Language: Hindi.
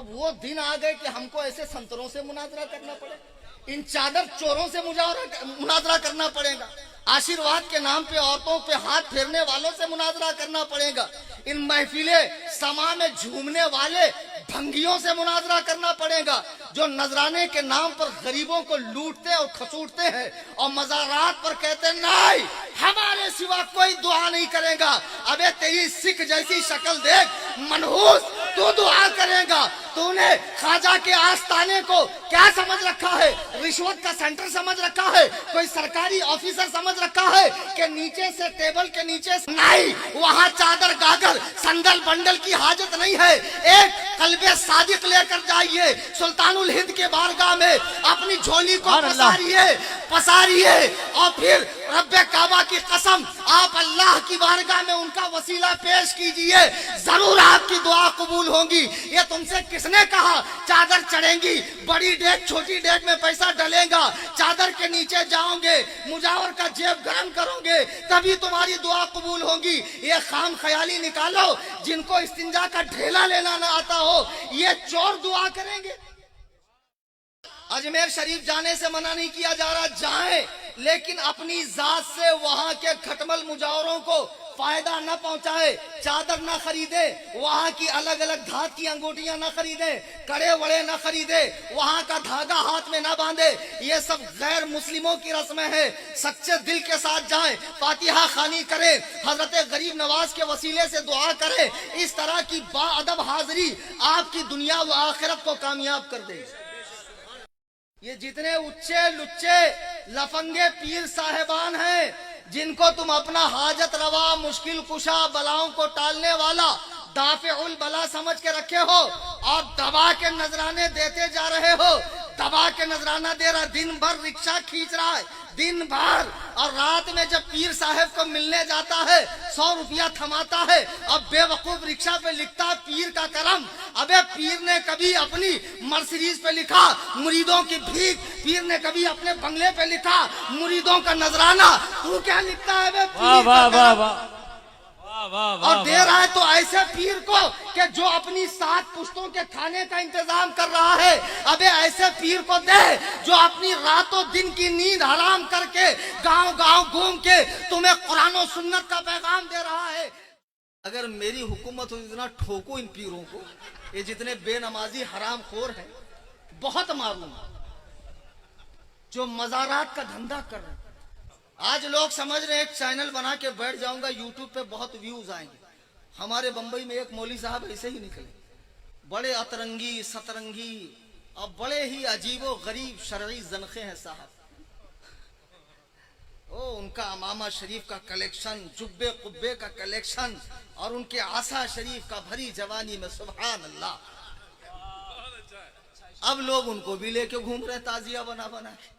अब वो दिन आ गए कि हमको ऐसे संतरों से मुनाजरा करना पड़े, इन चादर चोरों से मुनाजरा करना पड़ेगा, आशीर्वाद के नाम पे औरतों पे हाथ फेरने वालों से मुनाजरा करना पड़ेगा, इन महफिले समा में झूमने वाले भंगियों से मुनाजरा करना पड़ेगा, जो नजराने के नाम पर गरीबों को लूटते और खसूटते हैं और मज़ारात पर कहते नहीं हमारे सिवा कोई दुआ नहीं करेगा। अबे तेरी सिख जैसी शक्ल देख मनहूस, तू दुआ करेगा? तूने ख्वाजा के आस्ताने को क्या समझ रखा है? रिश्वत का सेंटर समझ रखा है? कोई सरकारी ऑफिसर समझ रखा है कि नीचे से टेबल के नीचे नहीं, वहाँ चादर गागर संदल बंडल की हाजत नहीं है। एक कल्बे सादिक लेकर जाइए सुल्तानुल हिंद के बारगाह में, अपनी झोली को पसारिए और फिर रब्बे काबा की कसम आप अल्लाह की बारगाह में उनका वसीला पेश कीजिए, जरूर आपकी दुआ कबूल होगी। ये तुमसे किसने कहा चादर चढ़ेंगी? बड़ी डेग छोटी डेग में पैसा डलेगा, चादर के नीचे जाओगे, मुजावर का जेब गर्म करोगे, तभी तुम्हारी दुआ कबूल होगी। ये खाम ख्याली निकालो, जिनको इस्तिंजा का ढेला लेना ना आता हो ये चोर दुआ करेंगे। अजमेर शरीफ जाने से मना नहीं किया जा रहा, जाएं, लेकिन अपनी जात से वहां के खटमल मुजावरों को फायदा न पहुंचाए, चादर न खरीदे, वहां की अलग अलग धात की अंगूठियां न खरीदे, कड़े वड़े न खरीदे, वहां का धागा हाथ में न बांधे, ये सब गैर मुस्लिमों की रस्में हैं। सच्चे दिल के साथ जाएं, फातिहा खानी करें, हजरत गरीब नवाज के वसीले से दुआ करें। इस तरह की बाअदब हाजिरी आपकी दुनिया व आखिरत को कामयाब कर दे। ये जितने उच्चे लुच्चे लफंगे पीर साहेबान हैं, जिनको तुम अपना हाजत रवा, मुश्किल कुशा, बलाओं को टालने वाला, दाफिउल बला समझ के रखे हो और दबा के नजराने देते जा रहे हो, दबा के नजराना दे रहा, दिन भर रिक्शा खींच रहा है, दिन भर, और रात में जब पीर साहब को मिलने जाता है 100 रुपया थमाता है। अब बेवकूफ रिक्शा पे लिखता है पीर का करम। अबे पीर ने कभी अपनी मर्सिडीज पे लिखा मुरीदों की भीख, पीर ने कभी अपने बंगले पे लिखा मुरीदों का नजराना, तू क्या लिखता है बे? वाह वाह वाह वाह, और दे रहा है तो ऐसे पीर को कि जो अपनी 7 पुश्तों के खाने का इंतजाम कर रहा है। अबे ऐसे पीर को दे जो अपनी रातों दिन की नींद हराम करके गांव गांव घूम के तुम्हें कुरान और सुन्नत का पैगाम दे रहा है। अगर मेरी हुकूमत हो इतना ठोको इन पीरों को, ये जितने बेनमाजी हराम खोर हैं, बहुत मालूम जो मज़ारात का धंधा कर रहे हैं। आज लोग समझ रहे हैं एक चैनल बना के बैठ जाऊंगा, यूट्यूब पे बहुत व्यूज आएंगे। हमारे बंबई में एक मौली साहब ऐसे ही निकले, बड़े अतरंगी सतरंगी और बड़े ही अजीबो गरीब शरई जनखे हैं साहब। ओ उनका अमामा शरीफ का कलेक्शन, जुब्बे कुब्बे का कलेक्शन और उनके आसा शरीफ का भरी जवानी में सुभान अल्लाह। अब लोग उनको भी लेके घूम रहे ताजिया बना बना के।